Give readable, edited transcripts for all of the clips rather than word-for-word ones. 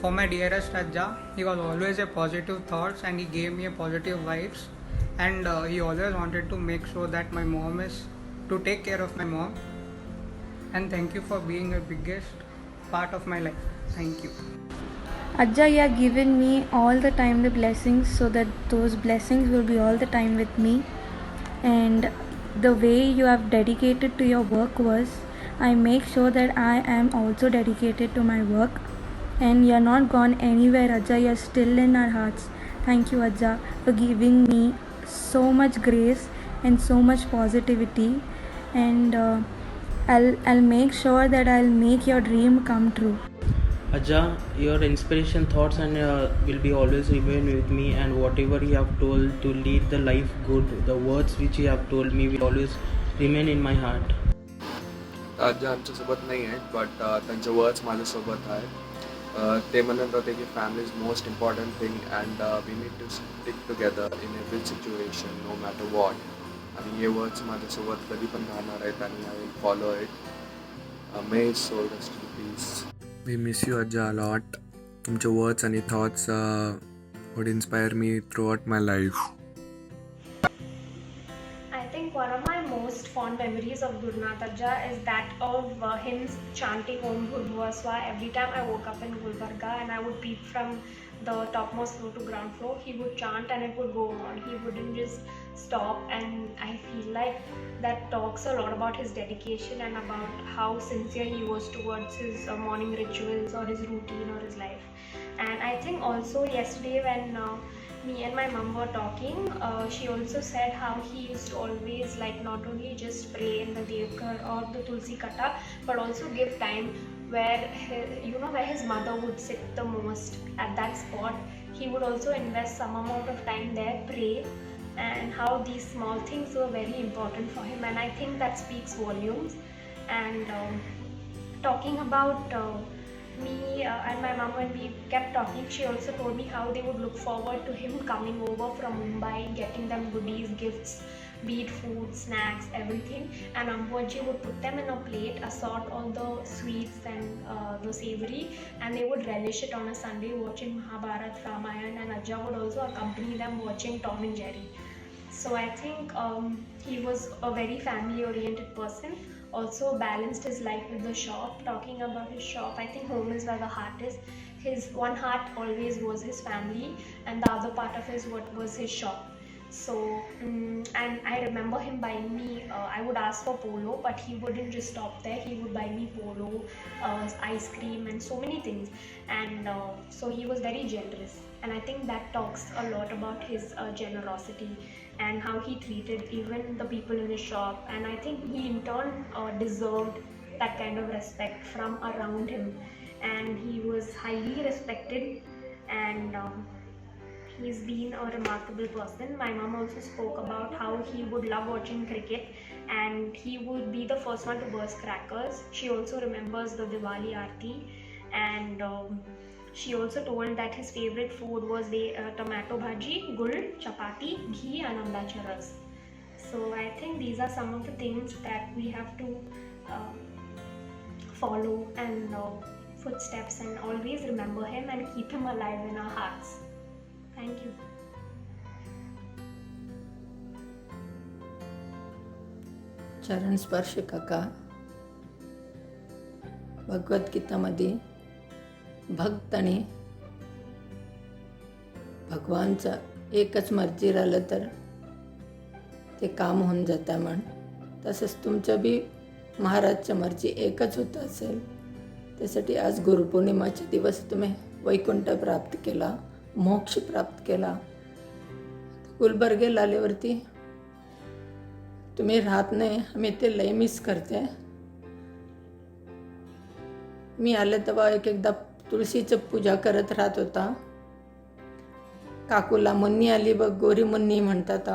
For my dearest Ajja, he was always a positive thoughts and he gave me a positive vibes, and he always wanted to make sure that my mom is to take care of my mom. And thank you for being a biggest part of my life. Thank you. Ajja, you have given me all the time the blessings so that those blessings will be all the time with me. And the way you have dedicated to your work was, I make sure that I am also dedicated to my work. And you are not gone anywhere, Ajja. You are still in our hearts. Thank you, Ajja, for giving me so much grace and so much positivity. And I'll make sure that I'll make your dream come true. Aja, your inspiration, thoughts, and will be always remain with me. And whatever you have told to lead the life good, the words which you have told me will always remain in my heart. आज्जा आमच्यासोबत नाही आहेत but त्यांचे words माझ्यासोबत आहेत. ते म्हणत होते की family is most important thing and we need to stick together in every situation no matter what. आणि हे वर्ड्स माझ्यासोबत कधी पण राहणार आहेत आणि I will follow it. May soul rest in peace. We miss you अज्जा अ लॉट. तुमचे वर्ड्स आणि thoughts would inspire me throughout my life. I think one of my most fond memories of Gurnath Ajja is that of him chanting Om Bhurbhuva Swaha every time I woke up in Gulbarga and I would peep from the topmost floor to ground floor. He would chant and it would go on. He wouldn't just stop, and I feel like that talks a lot about his dedication and about how sincere he was towards his morning rituals or his routine or his life. And I think also yesterday when me and my mom were talking, she also said how he used to always like not only just pray in the Devghar or the Tulsi Kata, but also give time where his mother would sit the most at that spot. He would also invest some amount of time there, pray, and how these small things were very important for him. And I think that speaks volumes. And talking about me and my mom, when we kept talking, she also told me how they would look forward to him coming over from Mumbai, getting them goodies, gifts, be it food, snacks, everything. And Amboji would put them in a plate, assort all the sweets and the savory, and they would relish it on a Sunday watching Mahabharat, Ramayana, and Ajja would also accompany them watching Tom and Jerry. So I think he was a very family oriented person. Also balanced his life with the shop. Talking about his shop, I think home is where the heart is. His one heart always was his family, and the other part of his what was his shop. So and I remember him buying me, I would ask for polo, but he wouldn't just stop there. He would buy me polo, ice cream, and so many things. And so he was very generous, and I think that talks a lot about his generosity and how he treated even the people in his shop. And I think he in turn deserved that kind of respect from around him, and he was highly respected. And he's been a remarkable person. My mom also spoke about how he would love watching cricket and he would be the first one to burst crackers. She also remembers the Diwali Aarti, and she also told that his favorite food was the tomato bhaji, gul, chapati, ghee, and anda charas. So I think these are some of the things that we have to follow and footsteps, and always remember him and keep him alive in our hearts. Thank you. चरण स्पर्श काका. भगवद्गीतामध्ये भक्त आणि भगवानचं एकच मर्जी राहिलं तर ते काम होऊन जातं म्हण. तसंच तुमचं बी महाराजच्या मर्जी एकच होत असेल. त्यासाठी आज गुरुपौर्णिमाच्या दिवस तुम्ही वैकुंठ प्राप्त केला, मोक्ष प्राप्त केला. गुलबर्गेला आल्यावरती तुम्ही राहत नाही, आम्ही ते लय मिस करते. मी आले तेव्हा एकदा तुळशीचं पूजा करत राहत होता. काकूला मुन्नी आली बघ, गोरी मुन्नी म्हणतात.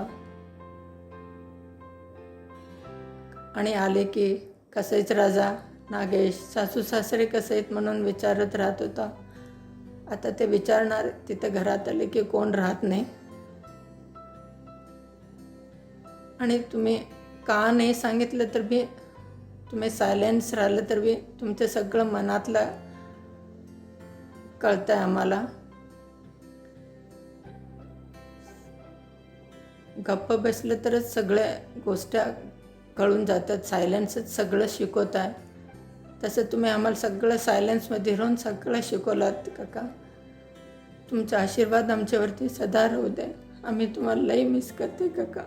आणि आले की कसं आहेच राजा नागेश, सासू सासरे कसे आहेत म्हणून विचारत राहत होता. आता ते विचारणार, तिथं घरात आले की कोण राहत नाही. आणि तुम्ही का नाही सांगितलं तर बी, तुम्ही सायलेन्स राहिलं तर बी तुमचं सगळं मनातलं कळतं आहे आम्हाला. गप्प बसलं तरच सगळ्या गोष्टी कळून जातात. सायलेन्सच सगळं शिकवत आहे. तसं तुम्ही आम्हाला सगळं सायलेन्समध्ये राहून सगळं शिकवलात काका. तुमचा आशीर्वाद आमच्यावरती सदा राहू दे. आम्ही तुम्हाला लई मिस करते काका.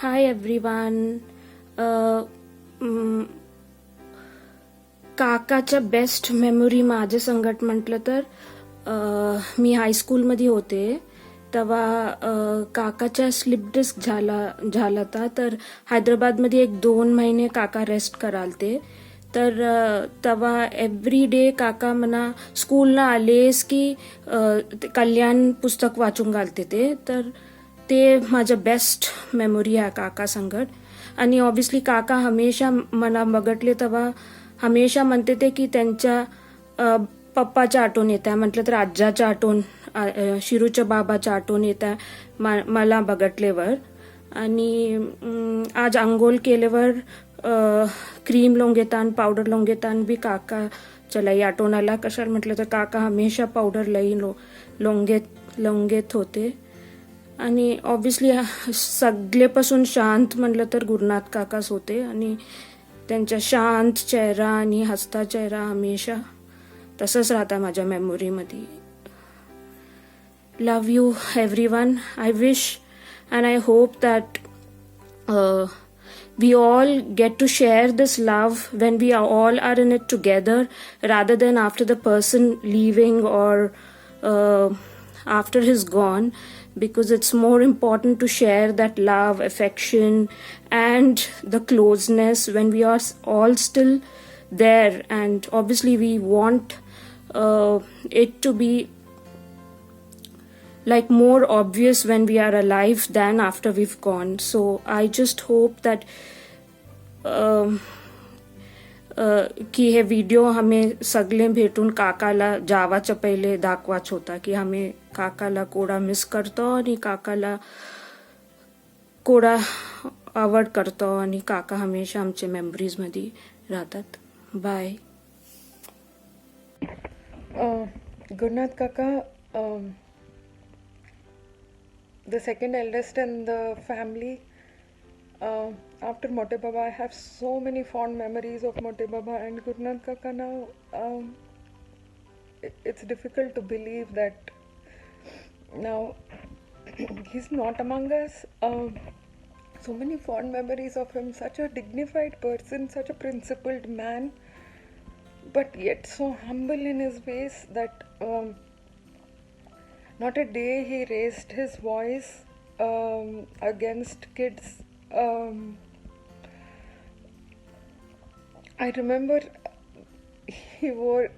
Hi everyone. काकाच्या बेस्ट मेमोरी माझ्या संगत म्हटलं तर मी हायस्कूलमध्ये होते तेव्हा काकाच्या स्लिप डिस्क झाला होता. तर हैदराबादमध्ये 1-2 महिने काका रेस्ट करालते. तर तेव्हा एव्हरी डे काका म्हणा स्कूलला आलेस की कल्याण पुस्तक वाचून घालते ते. तर ते माझं बेस्ट मेमोरी आहे काका संगत. आणि ऑब्विसली काका हमेशा मला बघटले तेव्हा हमेशा म्हणते ते की त्यांच्या पप्पाच्या आठवण येत आहे. म्हटलं तर आज्जाच्या आठवण, शिरूच्या बाबाच्या आठवण येत आहे मला बघटल्यावर. आणि आज आंघोळ केल्यावर क्रीम लावून घेतान पावडर लावून घेतान बी काकाच्या लई आठवण आला. कशाला म्हटलं तर काका हमेशा पावडर लई लावून घेत होते. आणि ऑब्विसली सगळेपासून शांत म्हटलं तर गुरुनाथ काकाच होते. आणि त्यांचा शांत चेहरा आणि हसता चेहरा हमेशा तसंच राहता माझ्या मेमोरीमध्ये. Love you everyone. I wish and I hope that we all get to share this love when we all are in it together, rather than after the person leaving or after he's gone, because it's more important to share that love, affection and the closeness when we are all still there. And obviously we want it to be like more obvious when we are alive than after we've gone. So I just hope that की हे video हमें सगळे भेटून काकाला जावाच्या पहिले दाखवाच होता की हमें काकाला कोडा miss करतो आणि काकाला कोडा आवड करतो. आणि काका हमेशा आमच्या मेमरीजमध्ये राहतात. Bye. Gurnath Kaka, the second eldest in the family. After Mote Baba, I have so many fond memories of Mote Baba and Gurnath Kaka now. It's difficult to believe that now he's not among us. So many fond memories of him, such a dignified person, such a principled man, but yet so humble in his ways that not a day he raised his voice against kids. I remember he wore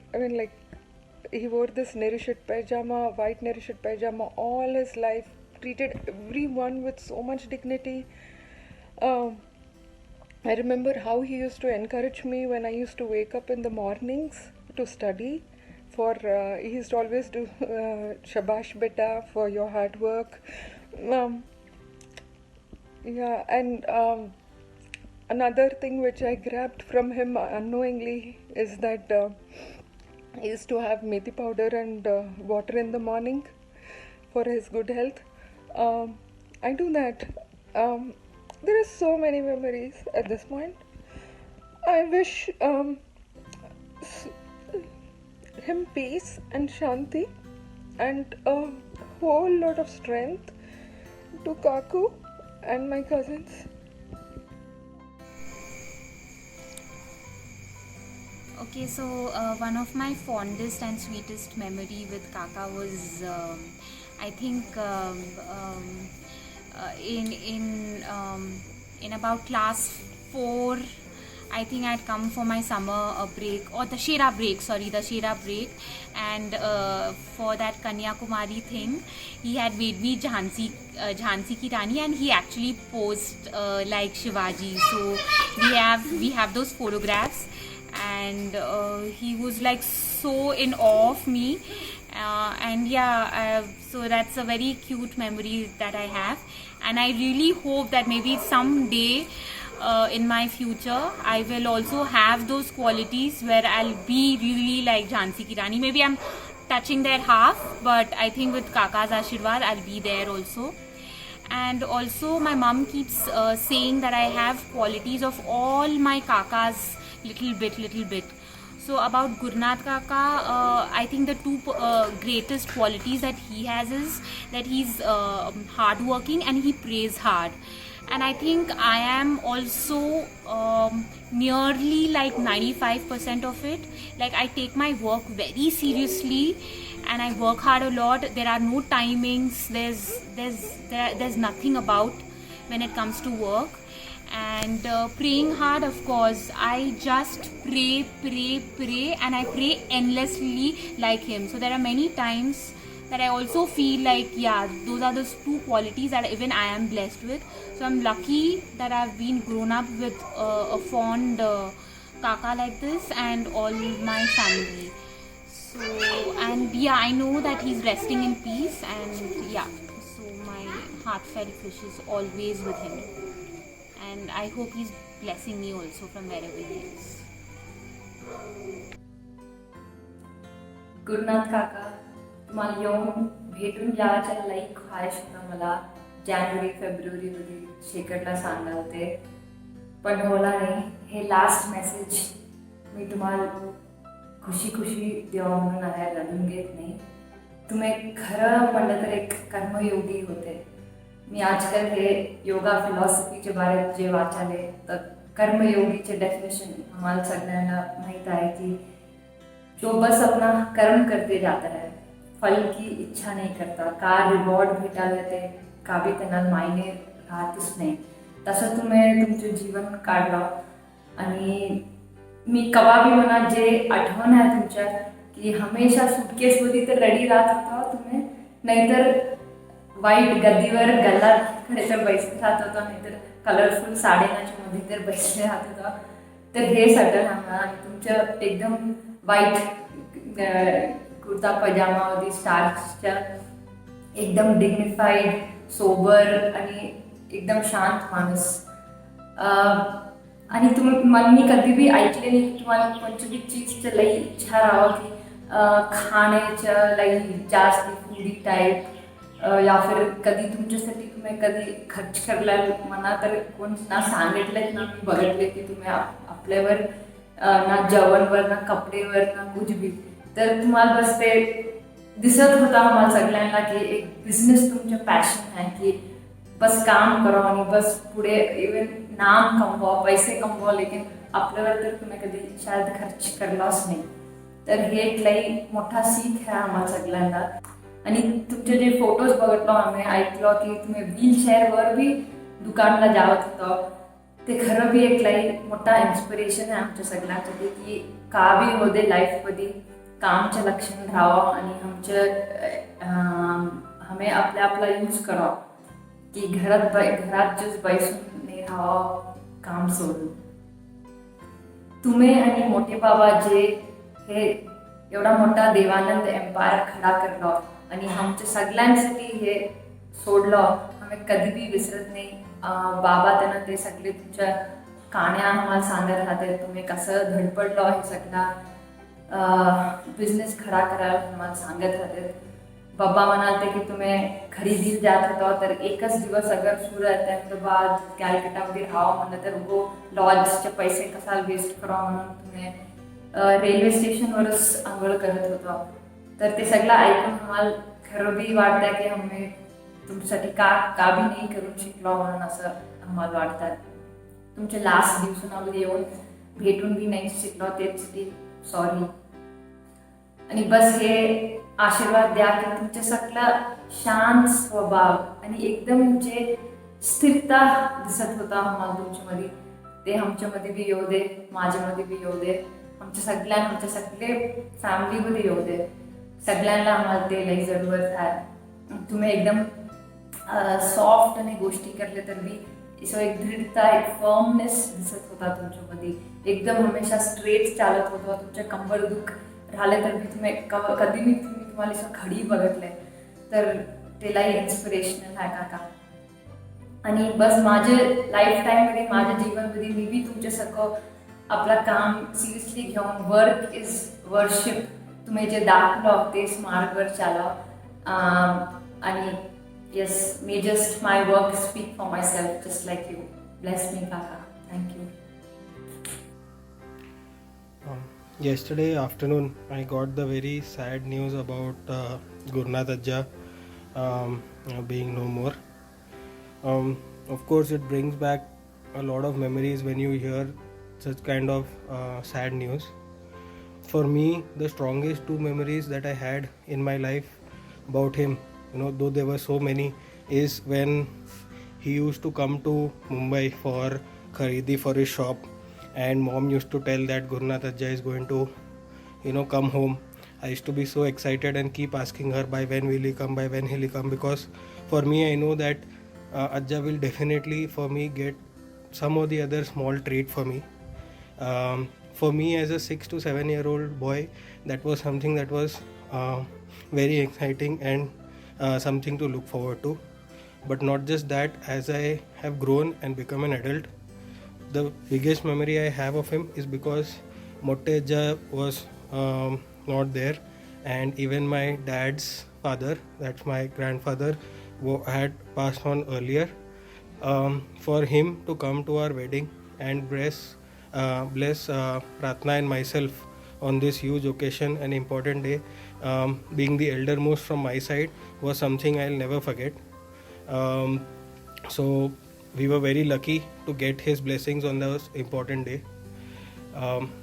this Nerishit pajama, white Nerishit pajama all his life, treated everyone with so much dignity. I remember how he used to encourage me when I used to wake up in the mornings to study. He used to always do shabash beta for your hard work. Another thing which I grabbed from him unknowingly is that he used to have methi powder and water in the morning for his good health. I do that. There are so many memories at this point. I wish him peace and shanti and a whole lot of strength to Kaku and my cousins. Okay, so one of my fondest and sweetest memory with Kaka was I think in about class 4, I think I'd come for my summer break or the Shera break, and for that Kanyakumari thing, he had made me Jhansi Ki Rani, and he actually posed like Shivaji. So we have those photographs, and he was like so in awe of me. And yeah, so that's a very cute memory that I have, and I really hope that maybe someday in my future I will also have those qualities where I'll be really like Jhansi Ki Rani. Maybe I'm touching there half, but I think with Kaka's Ashirwad I'll be there also. And also my mom keeps saying that I have qualities of all my kakas little bit. So about Gurnath Kaka, I think the two greatest qualities that he has is that he's hardworking and he prays hard. And I think I am also nearly like 95% of it. Like I take my work very seriously and I work hard a lot. There are no timings. There's nothing about when it comes to work. And praying hard, of course, I just pray, and I pray endlessly like him. So there are many times that I also feel like, yeah, those are the two qualities that even I am blessed with. So I'm lucky that I've been grown up with a fond kaka like this and all my family. So, and yeah, I know that he's resting in peace, and yeah, so my heartfelt wishes always with him. And I hope he's blessing me also from wherever he is. Gurunath काका, तुम्हाला येऊन भेटून जायच्या लई ख्वाहिश होता मला. जानेवारी फेब्रुवारीमध्ये शेखरला सांगणार होते, पण होला नाही. हे लास्ट मेसेज मी तुम्हाला खुशी देवा म्हणून आहे, रडून घेत नाही. तुम्ही खरं म्हणलं तर एक कर्मयोगी होते. मी आजकाल हे योगा फिलॉसॉफीच्या बारेत जे वाचाले तर कर्मयोगीचे डेफिनेशन आम्हाला सगळ्यांना माहीत आहे की जो बस अपना कर्म करते जाता है, फल की इच्छा नहीं करता. का रिवॉर्ड भेटायला ते का बी त्यांना मायने राहतच नाही. तसं तुम्ही तुमचं जीवन काढलं. आणि मी कवा बी म्हणा जे आठवण आहे तुमच्या की हमेशा सुटकेसमध्ये तर रेडी राहत होता तुम्ही, नाहीतर वाईट गद्दीवर गल्लाकडे तर बसले राहत होता, नाहीतर कलरफुल साडेनाच्या मध्ये तर बसले राहत होता. तर हे सगळं आम्हाला आणि तुमचं एकदम वाईट कुर्ता पजामामध्ये स्टार्चच्या एकदम डिग्निफाईड, सोबर आणि एकदम शांत माणूस. आणि मी कधी बी ऐकले नाही की तुम्हाला कोणत्या बी चीजचं लई इच्छा राहावं की खाण्याचं लई जास्त फूडी टाईप, या फिर कधी तुमच्यासाठी तुम्ही कधी खर्च करला म्हणा तर कोण ना सांगितलंच ना मी बघितले की तुम्ही आपल्यावर ना जेवणवर ना कपडेवर ना कुछ बी. तर तुम्हाला बस ते दिसत होता आम्हाला सगळ्यांना की एक बिझनेस तुमचं पॅशन आहे की बस काम करा आणि बस पुढे इवन नाम कमवा, पैसे कमवा, लेकिन आपल्यावर तर तुम्ही कधी शायद खर्च करलाच नाही. तर हे एक लई मोठा सीख आहे आम्हाला सगळ्यांना. आणि तुमचे जे फोटोज बघितलो आम्ही ऐकलो की तुम्ही व्हीलचेअरवर बी दुकानला जावत होता. ते खरं बी एक लई मोठा इन्स्पिरेशन आहे आमच्या सगळ्यांसाठी की का बी होते लाईफमध्ये कामचं लक्षण राहावं आणि हमें आपला यूज करावं की घरातच बसून नाही राहावं काम सोडून. तुम्ही आणि मोठे बाबा जे हे एवढा मोठा देवानंद एम्पायर खडा करलो आणि आमच्या सगळ्यांसाठी हे सोडलं आम्ही कधी बी विसरत नाही. बाबा त्यांना ते सगळे तुमच्या कहाण्या आम्हाला सांगत राहते, तुम्ही कसं धडपडलो हे सगळा बिझनेस खडा करायला आम्हाला सांगत राहते. बाबा म्हणाले की तुम्ही खरेदीला जात होता तर एकच दिवस अगर सुरत अहमदाबाद कॅलकटामध्ये राहावं म्हणलं तर वो लॉजचे पैसे कसा वेस्ट करावं म्हणून तुम्ही रेल्वे स्टेशनवरच आंघोळ करत होता. तर ते सगळं ऐकून आम्हाला खरं बी वाटतं की आम्ही तुमच्यासाठी का बी नाही करून शिकलो म्हणून असं आम्हाला वाटतं. तुमच्या लास्ट दिवसांमध्ये येऊन भेटून बी नाही शिकलो त्यासाठी सॉरी. आणि बस हे आशीर्वाद द्या की तुमच्या सगळं शांत स्वभाव आणि एकदम जे स्थिरता दिसत होता आम्हाला तुमच्यामध्ये, ते आमच्यामध्ये बी येऊ दे, माझ्यामध्ये बी येऊ दे, आमच्या सगळे फॅमिलीमध्ये येऊ दे. सगळ्यांना आम्हाला ते लई जरूरत आहे. तुम्ही एकदम सॉफ्ट आणि गोष्टी करले तर बी सो एक दृढता, एक फर्मनेस दिसत होता तुमच्यामध्ये. एकदम हमेशा स्ट्रेट चालत होता. तुमच्या कंबर दुख राहिले तर बी तुम्ही कधी बी तुम्ही तुम्हाला खडी बघितलंय तर त्यालाही इन्स्पिरेशनल आहे काका. आणि बस माझे लाईफ टाईममध्ये माझ्या जीवनमध्ये मी बी तुमच्यासारखं आपलं काम सिरियसली घेऊन वर्क इज वर्शिप तुम्ही जे दाखवलं तेच मार्गवर चालव. आणि yes me just my work speak for my self just like you. Bless me काका. Thank you. Yesterday afternoon, I got the very sad news about Gurnath Ajja being no more. Of course, it brings back a lot of memories when you hear such kind of sad news. For me, the strongest two memories that I had in my life about him, though there were so many, is when he used to come to Mumbai for kharidi for his shop. And mom used to tell that Gurnath Ajja is going to come home. I used to be so excited and keep asking her by when will he come, because for me I know that Ajja will definitely for me get some or the other small treat for me. For me as a 6 to 7 year old boy, that was something that was very exciting and something to look forward to. But not just that, as I have grown and become an adult, the biggest memory I have of him is because Motte Ajja was not there, and even my dad's father, that's my grandfather, had passed on earlier. For him to come to our wedding and bless Pratna and myself on this huge occasion, an important day, being the eldermost from my side, was something I'll never forget. So we were very lucky to get his blessings on this important day.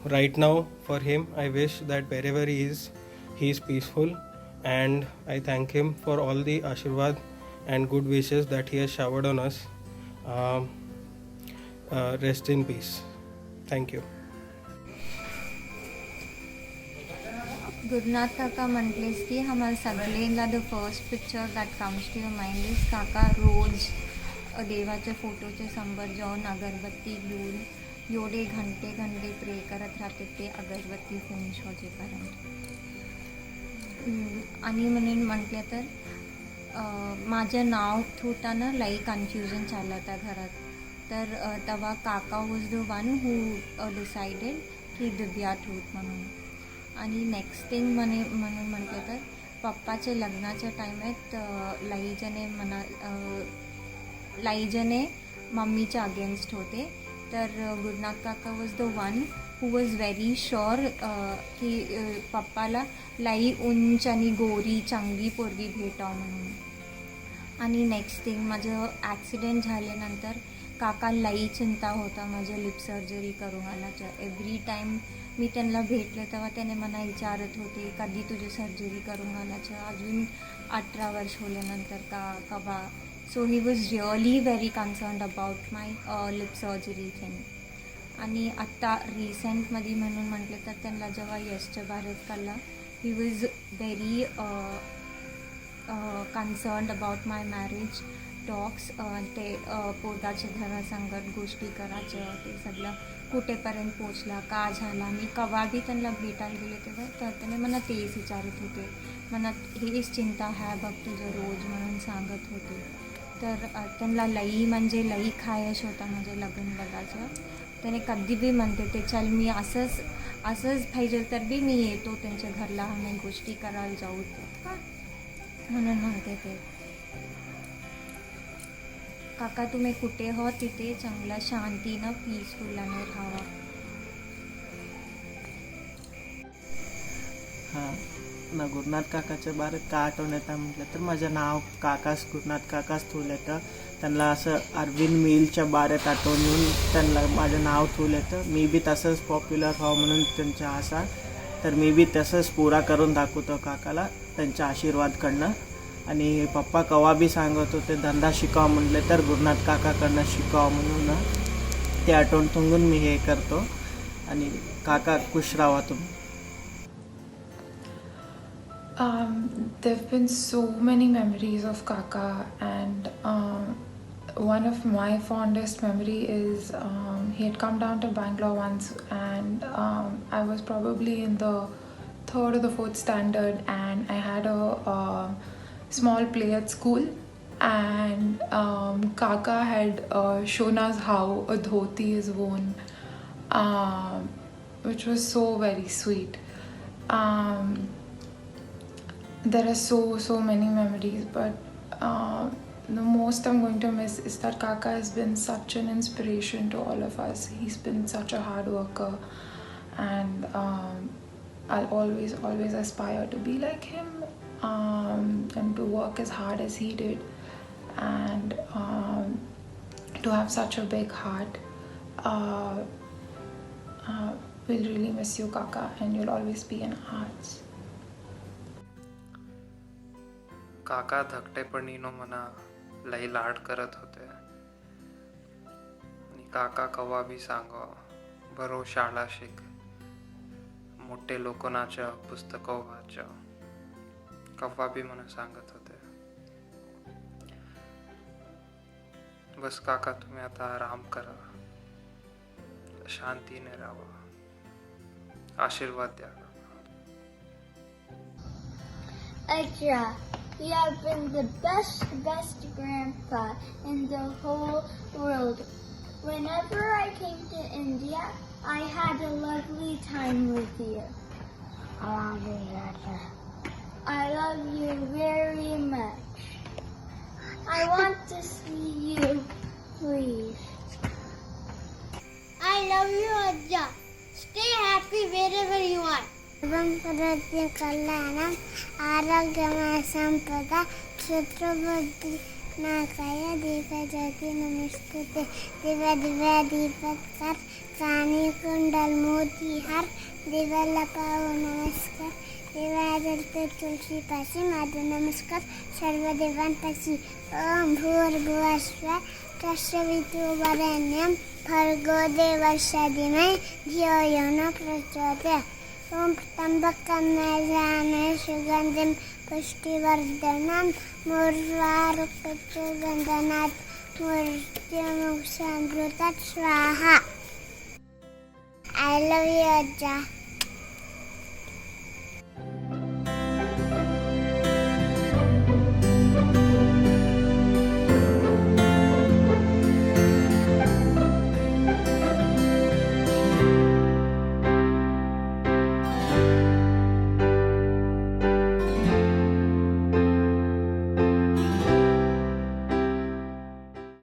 Right now, for him, I wish that wherever he is peaceful, and I thank him for all the Ashirwad and good wishes that he has showered on us. Rest in peace. Thank you. Gurunath काका म्हटलेस की आम्हाला सगळ्यांना the first picture that comes to your mind is काका रोज देवाचे फोटोचे समोर जाऊन अगरबत्ती घेऊन एवढे घंटे प्रे करत राहते ते अगरबत्ती फिनिश होजेपर्यंत. आणि म्हणून म्हटलं तर माझं नाव ठेवताना लई कन्फ्युजन चाललं होता घरात. तर तेव्हा काका was the one who decided की दिव्या ठेवत म्हणून. आणि नेक्स्ट थिंग म्हणून म्हटलं तर पप्पाचे लग्नाच्या टायमात लई जणे मम्मीच्या अगेन्स्ट होते. तर गुरुनाथ काका was the one who was very sure की पप्पाला लई उंच आणि गोरी चांगली पोरगी भेटावं म्हणून. आणि नेक्स्ट थिंग माझं ॲक्सिडेंट झाल्यानंतर काका लई चिंता होता माझं लिप सर्जरी करून आल्याचं. एव्हरी टाईम मी त्यांना भेटले तेव्हा त्याने मला विचारत होते कधी तुझी सर्जरी करून आल्याचं, अजून 18 वर्ष होल्यानंतर कवा. So he was really very concerned about my lip surgery thing. आणि आत्ता रिसेंटमध्ये म्हणून म्हटलं तर त्यांना जेव्हा यशच्या भारत काढला, he was very concerned about my marriage talks. ते पोरगाच्या घरासंगत गोष्टी करायचं, ते सगळं कुठेपर्यंत पोचला, का झाला. मी कवा बी त्यांना भेटायला गेले तेव्हा तर त्याने मला तेच विचारत होते, मनात हेच चिंता आहे बघ तुझं रोज म्हणून सांगत होते. तर त्यांना लई म्हणजे लई खायश होता माझं लग्न बघायचं. त्याने कधी बी म्हणते ते चल मी असंच पाहिजे तर बी मी येतो त्यांच्या घरला, आम्ही गोष्टी करायला जाऊ म्हणून म्हणते ते. काका तुम्ही कुठे हो तिथे चांगला शांतीनं पीसफुलाने राहावा. हां ना गुरुनाथ काकाच्या बारे का आठवण येतं म्हटलं तर माझं नाव काकाच गुरुनाथ काकाच ठेवलं येतं. त्यांना असं अरविंद मिलच्या बारेत आठवण येऊन त्यांना माझं नाव ठेवलं येतं. मी बी तसंच पॉप्युलर व्हावं म्हणून त्यांच्या आशा, तर मी बी तसंच पुरा करून दाखवतो काकाला त्यांच्या आशीर्वादकडनं. आणि पप्पा कवा बी सांगत होते धंदा शिकाव म्हणले तर गुरुनाथ काकाकडनं शिकावं म्हणून ते आठवण ठेवून मी हे करतो. आणि काका खुश राहा तुम्ही. There have been so many memories of Kaka, and one of my fondest memory is he had come down to Bangalore once, and I was probably in the third or the fourth standard, and I had a small play at school, and Kaka had shown us how a dhoti is worn, which was so very sweet. There are so many memories, but the most I'm going to miss is that Kaka has been such an inspiration to all of us. He's been such a hard worker, and I'll always aspire to be like him, and to work as hard as he did, and to have such a big heart. We'll really miss you, Kaka, and you'll always be in our hearts. काका धाकटेपणीनो मना लई लाड करत होते आणि काका कवा B सांगो बरो शाळा शिक, मोठे लोकांच्या पुस्तकं वाच, कवा बी मला सांगत होते. बस काका तुम्ही आता आराम करा, शांतीने राहा, आशीर्वाद द्या. Ajra, you have been the best grandpa in the whole world. Whenever I came to India, I had a lovely time with you. I love you, Ajra. I love you very much. I want to see you, please. I love you, Ajra. Stay happy wherever you are. Kallyanam Arogyamaya Sampada Kshatrabuddhi Nakaya Diva Jati Namaskute Diva Diva Deepatkar Kani Kundal Moti Har Diva Lapao Namaskar Diva Adarte Tulsi Pasi Madhu Namaskar Sarva Devan Pasi Om Bhur Bhuvasva Tasyavitu Varenyam Bhargo Devasya Dhimai Dhyo Yona Prachodaya Om Tambakam Najane Sugandhim Pushtivardhanam Murvarukachugandhanat Murtyamuksamrutat Swaha. I love you, Ajja.